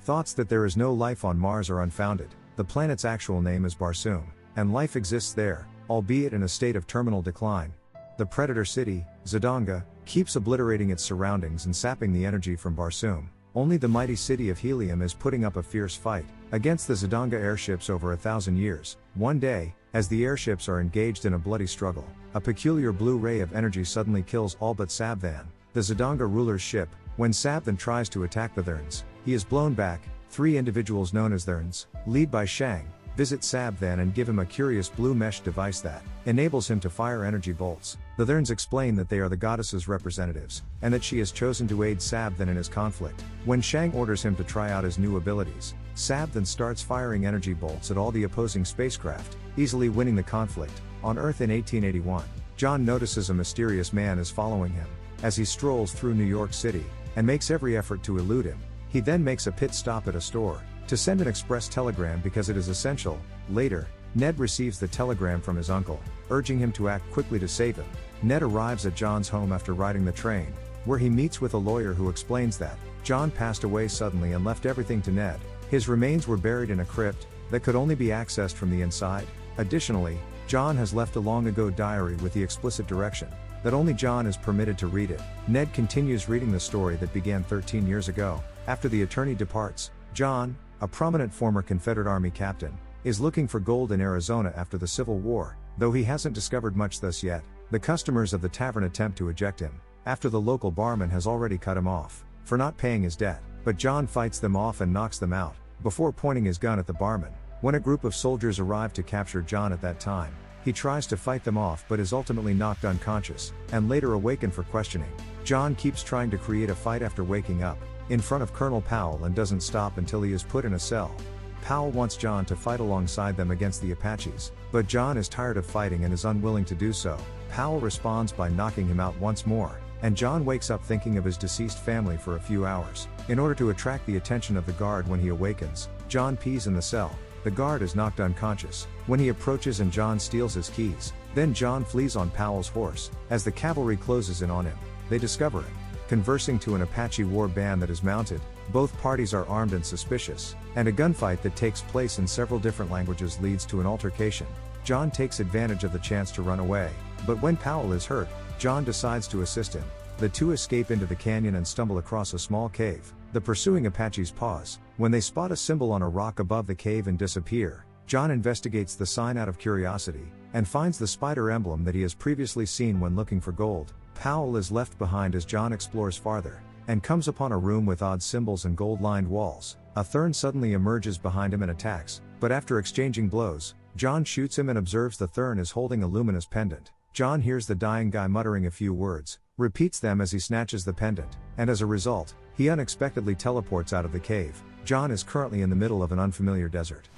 Thoughts that there is no life on Mars are unfounded. The planet's actual name is Barsoom, and life exists there, albeit in a state of terminal decline. The predator city, Zidanga, keeps obliterating its surroundings and sapping the energy from Barsoom. Only the mighty city of Helium is putting up a fierce fight against the Zidanga airships over 1,000 years. One day, as the airships are engaged in a bloody struggle, a peculiar blue ray of energy suddenly kills all but Sabthan, the Zidanga ruler's ship. When Sabthan tries to attack the Therns, he is blown back. 3 individuals known as Therns, led by Shang, visit Sabthan and give him a curious blue mesh device that enables him to fire energy bolts. The Therns explain that they are the goddess's representatives, and that she has chosen to aid Sabthan in his conflict. When Shang orders him to try out his new abilities, Sabthan starts firing energy bolts at all the opposing spacecraft, easily winning the conflict. On Earth in 1881, John notices a mysterious man is following him as he strolls through New York City, and makes every effort to elude him. He then makes a pit stop at a store to send an express telegram because it is essential. Later, Ned receives the telegram from his uncle, urging him to act quickly to save him. Ned arrives at John's home after riding the train, where he meets with a lawyer who explains that John passed away suddenly and left everything to Ned. His remains were buried in a crypt that could only be accessed from the inside. Additionally, John has left a long ago diary with the explicit direction that only John is permitted to read it. Ned continues reading the story that began 13 years ago. After the attorney departs, John, a prominent former Confederate Army captain, is looking for gold in Arizona after the Civil War. Though he hasn't discovered much thus yet, the customers of the tavern attempt to eject him, after the local barman has already cut him off for not paying his debt. But John fights them off and knocks them out, before pointing his gun at the barman. When a group of soldiers arrive to capture John at that time, he tries to fight them off but is ultimately knocked unconscious, and later awakened for questioning. John keeps trying to create a fight after waking up in front of Colonel Powell and doesn't stop until he is put in a cell. Powell wants John to fight alongside them against the Apaches, but John is tired of fighting and is unwilling to do so. Powell responds by knocking him out once more, and John wakes up thinking of his deceased family for a few hours. In order to attract the attention of the guard when he awakens, John pees in the cell. The guard is knocked unconscious when he approaches and John steals his keys. Then John flees on Powell's horse. As the cavalry closes in on him, they discover him conversing to an Apache war band that is mounted. Both parties are armed and suspicious, and a gunfight that takes place in several different languages leads to an altercation. John takes advantage of the chance to run away, but when Powell is hurt, John decides to assist him. The two escape into the canyon and stumble across a small cave. The pursuing Apaches pause when they spot a symbol on a rock above the cave and disappear. John investigates the sign out of curiosity, and finds the spider emblem that he has previously seen when looking for gold. Powell is left behind as John explores farther, and comes upon a room with odd symbols and gold-lined walls. A Thern suddenly emerges behind him and attacks, but after exchanging blows, John shoots him and observes the Thern is holding a luminous pendant. John hears the dying guy muttering a few words, repeats them as he snatches the pendant, and as a result, he unexpectedly teleports out of the cave. John is currently in the middle of an unfamiliar desert.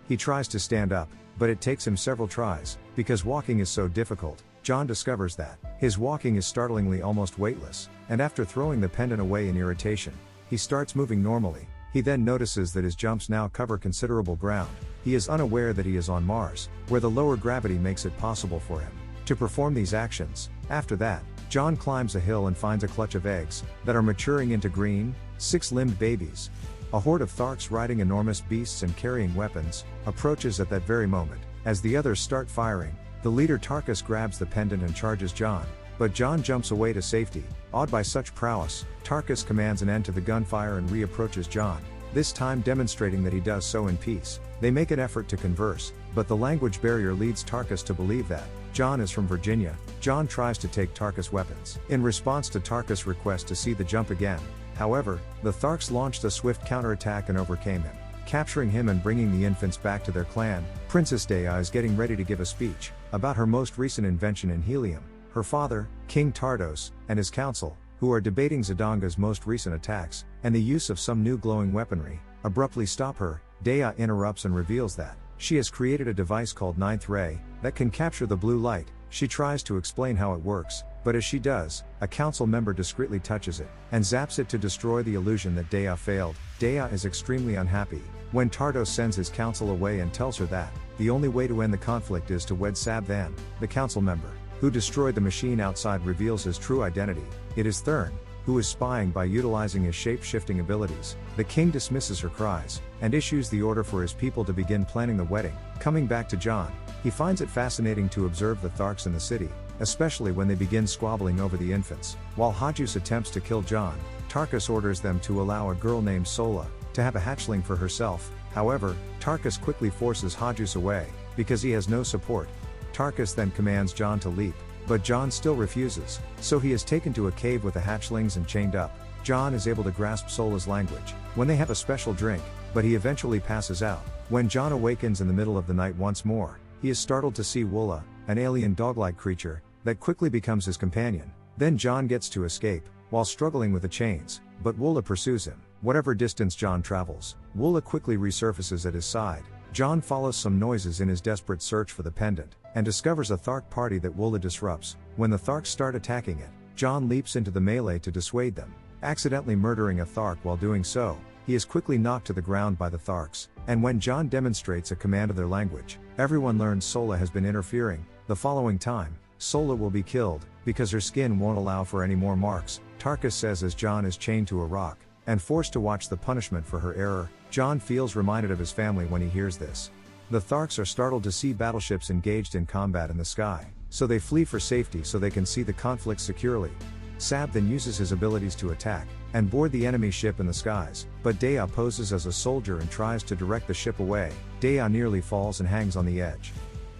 He tries to stand up, but it takes him several tries. Because walking is so difficult, John discovers that his walking is startlingly almost weightless, and after throwing the pendant away in irritation, he starts moving normally. He then notices that his jumps now cover considerable ground. He is unaware that he is on Mars, where the lower gravity makes it possible for him to perform these actions. After that, John climbs a hill and finds a clutch of eggs that are maturing into green, 6-limbed babies. A horde of Tharks riding enormous beasts and carrying weapons approaches at that very moment. As the others start firing, the leader Tarkus grabs the pendant and charges John, but John jumps away to safety. Awed by such prowess, Tarkus commands an end to the gunfire and re-approaches John, this time demonstrating that he does so in peace. They make an effort to converse, but the language barrier leads Tarkus to believe that John is from Virginia. John tries to take Tarkus' weapons in response to Tarkus' request to see the jump again. However, the Tharks launched a swift counterattack and overcame him, capturing him and bringing the infants back to their clan. Princess Dea is getting ready to give a speech about her most recent invention in helium. Her father, King Tardos, and his council, who are debating Zidanga's most recent attacks and the use of some new glowing weaponry, abruptly stop her. Dea interrupts and reveals that she has created a device called Ninth Ray that can capture the blue light. She tries to explain how it works, but as she does, a council member discreetly touches it and zaps it to destroy the illusion that Dea failed. Dea is extremely unhappy when Tardos sends his council away and tells her that the only way to end the conflict is to wed Sabthan. The council member who destroyed the machine outside reveals his true identity. It is Thurn, who is spying by utilizing his shape-shifting abilities. The king dismisses her cries, and issues the order for his people to begin planning the wedding. Coming back to John, he finds it fascinating to observe the Tharks in the city, especially when they begin squabbling over the infants. While Hajus attempts to kill John, Tarkus orders them to allow a girl named Sola to have a hatchling for herself. However, Tarkus quickly forces Hajus away, because he has no support. Tarkus then commands John to leap, but John still refuses, so he is taken to a cave with the hatchlings and chained up. John is able to grasp Sola's language when they have a special drink, but he eventually passes out. When John awakens in the middle of the night once more, he is startled to see Woola, an alien dog-like creature, that quickly becomes his companion. Then John gets to escape, while struggling with the chains, but Woola pursues him. Whatever distance John travels, Woola quickly resurfaces at his side. John follows some noises in his desperate search for the pendant, and discovers a Thark party that Woola disrupts. When the Tharks start attacking it, John leaps into the melee to dissuade them, accidentally murdering a Thark. While doing so, he is quickly knocked to the ground by the Tharks, and when John demonstrates a command of their language, everyone learns Sola has been interfering. The following time, Sola will be killed, because her skin won't allow for any more marks, Tarkus says as John is chained to a rock, and forced to watch the punishment for her error. John feels reminded of his family when he hears this. The Tharks are startled to see battleships engaged in combat in the sky, so they flee for safety so they can see the conflict securely. Sab then uses his abilities to attack, and board the enemy ship in the skies, but Dea poses as a soldier and tries to direct the ship away. Dea nearly falls and hangs on the edge.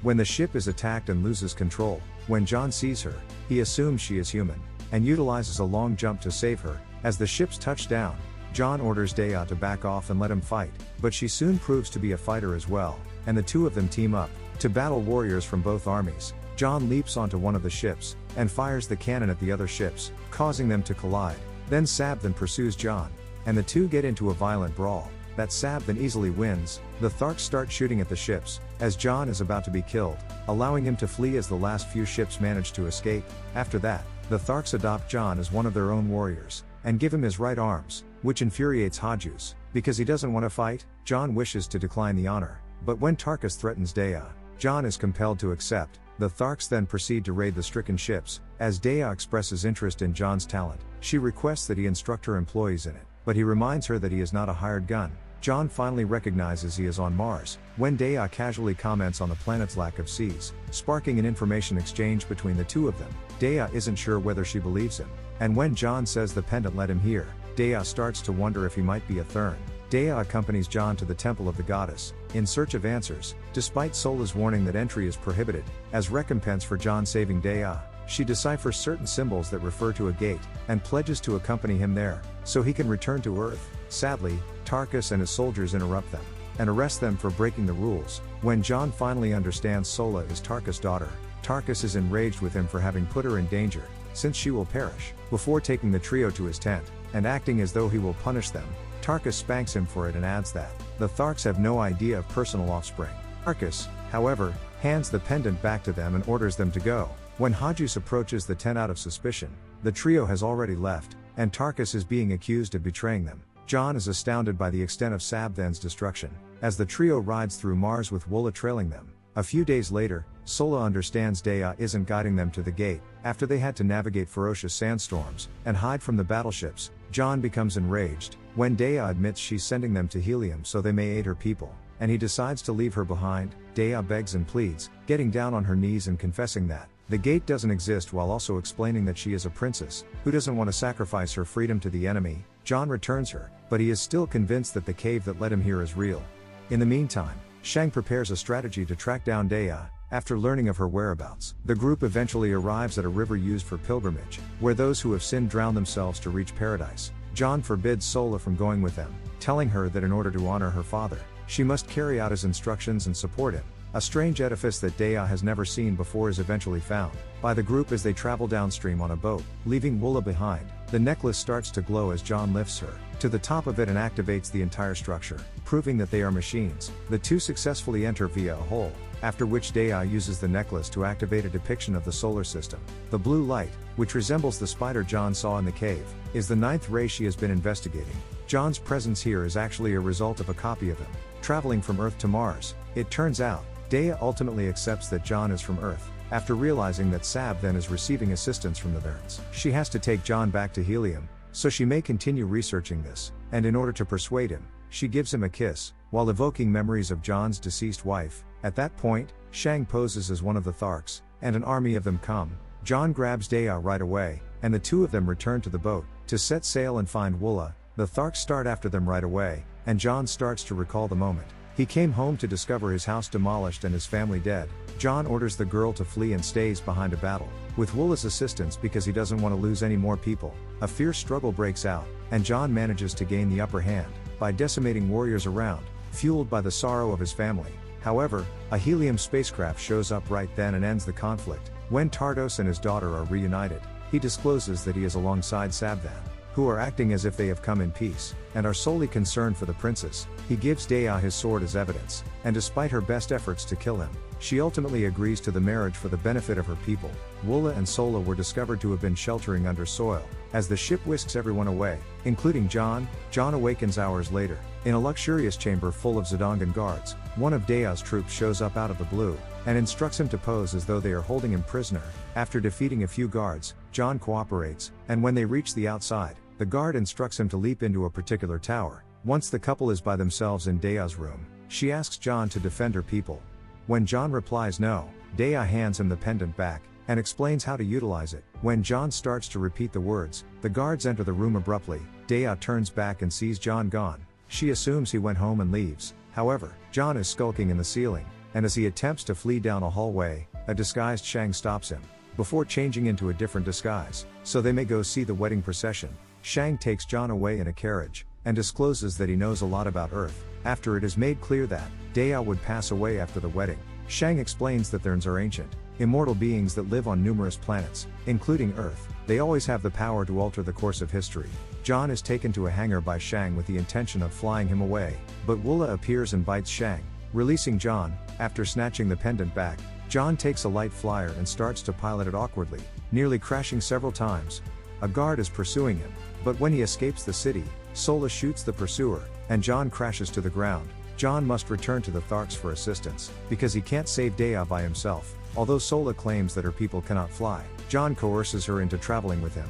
When the ship is attacked and loses control, when John sees her, he assumes she is human, and utilizes a long jump to save her. As the ships touch down, John orders Dea to back off and let him fight, but she soon proves to be a fighter as well, and the two of them team up to battle warriors from both armies. John leaps onto one of the ships, and fires the cannon at the other ships, causing them to collide. Then Sab then pursues John, and the two get into a violent brawl, that Sab then easily wins. The Tharks start shooting at the ships, as John is about to be killed, allowing him to flee as the last few ships manage to escape. After that, the Tharks adopt John as one of their own warriors, and give him his right arms, which infuriates Hajus. Because he doesn't want to fight, John wishes to decline the honor, but when Tarkus threatens Dea, John is compelled to accept. The Tharks then proceed to raid the stricken ships. As Dea expresses interest in John's talent, she requests that he instruct her employees in it, but he reminds her that he is not a hired gun. John finally recognizes he is on Mars, when Dea casually comments on the planet's lack of seas, sparking an information exchange between the two of them. Dea isn't sure whether she believes him, and when John says the pendant led him here, Dea starts to wonder if he might be a Thurn. Dea accompanies John to the temple of the goddess, in search of answers, despite Sola's warning that entry is prohibited. As recompense for John saving Dea, she deciphers certain symbols that refer to a gate, and pledges to accompany him there, so he can return to Earth. Sadly, Tarkus and his soldiers interrupt them, and arrest them for breaking the rules. When John finally understands Sola is Tarkus' daughter, Tarkus is enraged with him for having put her in danger, since she will perish. Before taking the trio to his tent, and acting as though he will punish them, Tarkus spanks him for it and adds that the Tharks have no idea of personal offspring. Tarkus, however, hands the pendant back to them and orders them to go. When Hajus approaches the tent out of suspicion, the trio has already left, and Tarkus is being accused of betraying them. John is astounded by the extent of Sabthan's destruction, as the trio rides through Mars with Woola trailing them. A few days later, Sola understands Dea isn't guiding them to the gate. After they had to navigate ferocious sandstorms, and hide from the battleships, John becomes enraged, when Dea admits she's sending them to Helium so they may aid her people, and he decides to leave her behind. Dea begs and pleads, getting down on her knees and confessing that the gate doesn't exist, while also explaining that she is a princess, who doesn't want to sacrifice her freedom to the enemy. John returns her, but he is still convinced that the cave that led him here is real. In the meantime, Shang prepares a strategy to track down Dea. After learning of her whereabouts, the group eventually arrives at a river used for pilgrimage, where those who have sinned drown themselves to reach paradise. John forbids Sola from going with them, telling her that in order to honor her father, she must carry out his instructions and support him. A strange edifice that Dea has never seen before is eventually found by the group as they travel downstream on a boat, leaving Woola behind. The necklace starts to glow as John lifts her to the top of it and activates the entire structure, proving that they are machines. The two successfully enter via a hole, after which Dea uses the necklace to activate a depiction of the solar system. The blue light, which resembles the spider John saw in the cave, is the 9th ray she has been investigating. John's presence here is actually a result of a copy of him traveling from Earth to Mars. It turns out, Dea ultimately accepts that John is from Earth, after realizing that Sab then is receiving assistance from the Therns. She has to take John back to Helium, so she may continue researching this, and in order to persuade him, she gives him a kiss, while evoking memories of John's deceased wife. At that point, Shang poses as one of the Tharks, and an army of them come. John grabs Dea right away, and the two of them return to the boat, to set sail and find Woola. The Tharks start after them right away, and John starts to recall the moment. He came home to discover his house demolished and his family dead. John orders the girl to flee and stays behind a battle, with Woola's assistance because he doesn't want to lose any more people. A fierce struggle breaks out, and John manages to gain the upper hand, by decimating warriors around, fueled by the sorrow of his family. However, a helium spacecraft shows up right then and ends the conflict. When Tardos and his daughter are reunited, he discloses that he is alongside Sabvan, who are acting as if they have come in peace, and are solely concerned for the princess. He gives Dea his sword as evidence, and despite her best efforts to kill him, she ultimately agrees to the marriage for the benefit of her people. Woola and Sola were discovered to have been sheltering under soil. As the ship whisks everyone away, including John, John awakens hours later, in a luxurious chamber full of Zidongan guards. One of Dea's troops shows up out of the blue, and instructs him to pose as though they are holding him prisoner. After defeating a few guards, John cooperates, and when they reach the outside, the guard instructs him to leap into a particular tower. Once the couple is by themselves in Dea's room, she asks John to defend her people. When John replies no, Dea hands him the pendant back, and explains how to utilize it. When John starts to repeat the words, the guards enter the room abruptly. Dea turns back and sees John gone. She assumes he went home and leaves. However, John is skulking in the ceiling, and as he attempts to flee down a hallway, a disguised Shang stops him, before changing into a different disguise, so they may go see the wedding procession. Shang takes John away in a carriage, and discloses that he knows a lot about Earth. After it is made clear that Dea would pass away after the wedding, Shang explains that Therns are ancient, immortal beings that live on numerous planets, including Earth. They always have the power to alter the course of history. John is taken to a hangar by Shang with the intention of flying him away, but Woola appears and bites Shang, releasing John. After snatching the pendant back, John takes a light flyer and starts to pilot it awkwardly, nearly crashing several times. A guard is pursuing him, but when he escapes the city, Sola shoots the pursuer, and John crashes to the ground. John must return to the Tharks for assistance, because he can't save Dea by himself. Although Sola claims that her people cannot fly, John coerces her into traveling with him.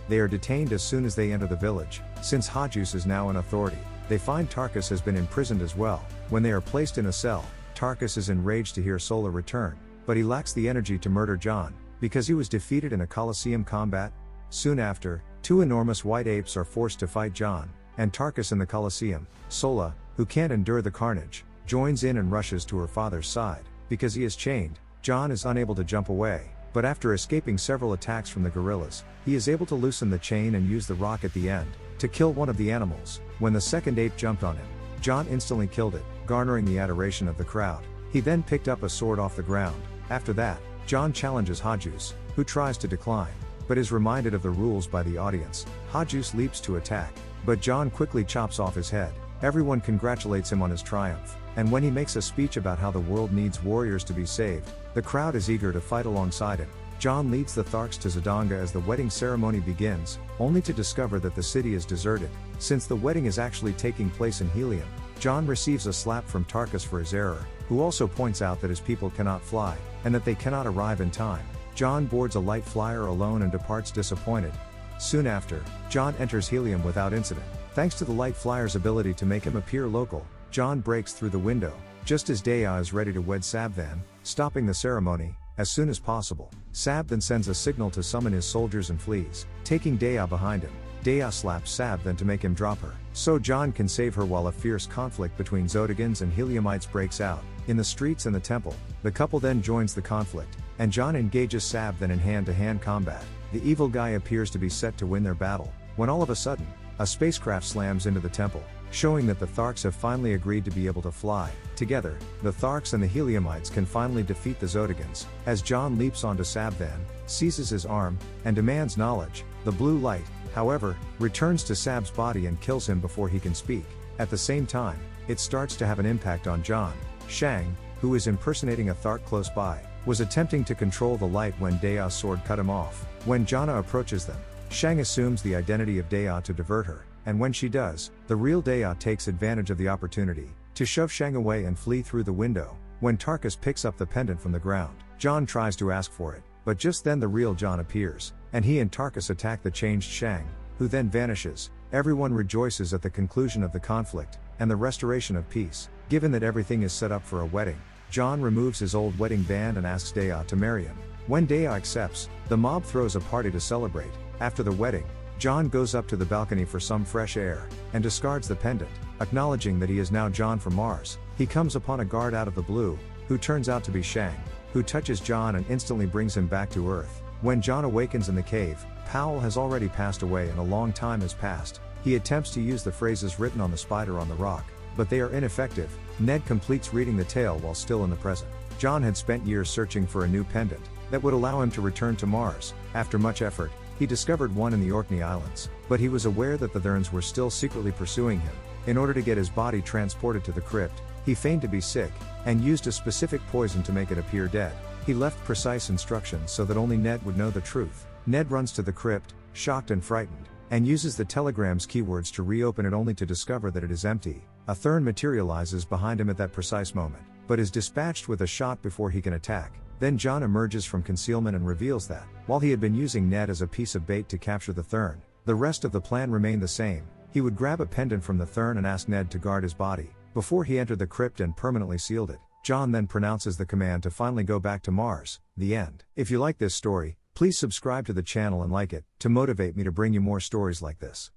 They are detained as soon as they enter the village. Since Hajus is now an authority, they find Tarkus has been imprisoned as well. When they are placed in a cell, Tarkus is enraged to hear Sola return, but he lacks the energy to murder John, because he was defeated in a Colosseum combat. Soon after, two enormous white apes are forced to fight John and Tarkus in the Colosseum. Sola, who can't endure the carnage, joins in and rushes to her father's side. Because he is chained, John is unable to jump away, but after escaping several attacks from the gorillas, he is able to loosen the chain and use the rock at the end to kill one of the animals. When the second ape jumped on him, John instantly killed it, garnering the adoration of the crowd. He then picked up a sword off the ground. After that, John challenges Hajus, who tries to decline, but is reminded of the rules by the audience. Hajus leaps to attack, but John quickly chops off his head. Everyone congratulates him on his triumph, and when he makes a speech about how the world needs warriors to be saved, the crowd is eager to fight alongside him. John leads the Tharks to Zidonga as the wedding ceremony begins, only to discover that the city is deserted. Since the wedding is actually taking place in Helium, John receives a slap from Tarkus for his error, who also points out that his people cannot fly, and that they cannot arrive in time. John boards a light flyer alone and departs disappointed. Soon after, John enters Helium without incident. Thanks to the light flyer's ability to make him appear local, John breaks through the window, just as Dea is ready to wed Sabvan, stopping the ceremony as soon as possible. Sab then sends a signal to summon his soldiers and flees, taking Dea behind him. Dea slaps Sab then to make him drop her, so John can save her while a fierce conflict between Zodagans and Heliumites breaks out. In the streets and the temple, the couple then joins the conflict, and John engages Sab then in hand-to-hand combat. The evil guy appears to be set to win their battle, when all of a sudden, a spacecraft slams into the temple, showing that the Tharks have finally agreed to be able to fly. Together, the Tharks and the Heliumites can finally defeat the Zodagans. As John leaps onto Sabvan, seizes his arm, and demands knowledge, the blue light, however, returns to Sab's body and kills him before he can speak. At the same time, it starts to have an impact on John. Shang, who is impersonating a Thark close by, was attempting to control the light when Dea's sword cut him off. When Jana approaches them, Shang assumes the identity of Dea to divert her, and when she does, the real Dea takes advantage of the opportunity to shove Shang away and flee through the window. When Tarkus picks up the pendant from the ground, John tries to ask for it, but just then the real John appears, and he and Tarkus attack the changed Shang. who then vanishes. Everyone rejoices at the conclusion of the conflict, and the restoration of peace. Given that everything is set up for a wedding, John removes his old wedding band and asks Dea to marry him. When Dea accepts, the mob throws a party to celebrate. After the wedding, John goes up to the balcony for some fresh air, and discards the pendant, acknowledging that he is now John from Mars. He comes upon a guard out of the blue, who turns out to be Shang, who touches John and instantly brings him back to Earth. When John awakens in the cave, Powell has already passed away and a long time has passed. He attempts to use the phrases written on the spider on the rock, but they are ineffective. Ned completes reading the tale while still in the present. John had spent years searching for a new pendant that would allow him to return to Mars. After much effort, he discovered one in the Orkney Islands, but he was aware that the Therns were still secretly pursuing him. In order to get his body transported to the crypt, he feigned to be sick, and used a specific poison to make it appear dead. He left precise instructions so that only Ned would know the truth. Ned runs to the crypt, shocked and frightened, and uses the telegram's keywords to reopen it only to discover that it is empty. A Thern materializes behind him at that precise moment, but is dispatched with a shot before he can attack. Then John emerges from concealment and reveals that, while he had been using Ned as a piece of bait to capture the Thern, the rest of the plan remained the same. He would grab a pendant from the Thern and ask Ned to guard his body, before he entered the crypt and permanently sealed it. John then pronounces the command to finally go back to Mars. The end. If you like this story, please subscribe to the channel and like it, to motivate me to bring you more stories like this.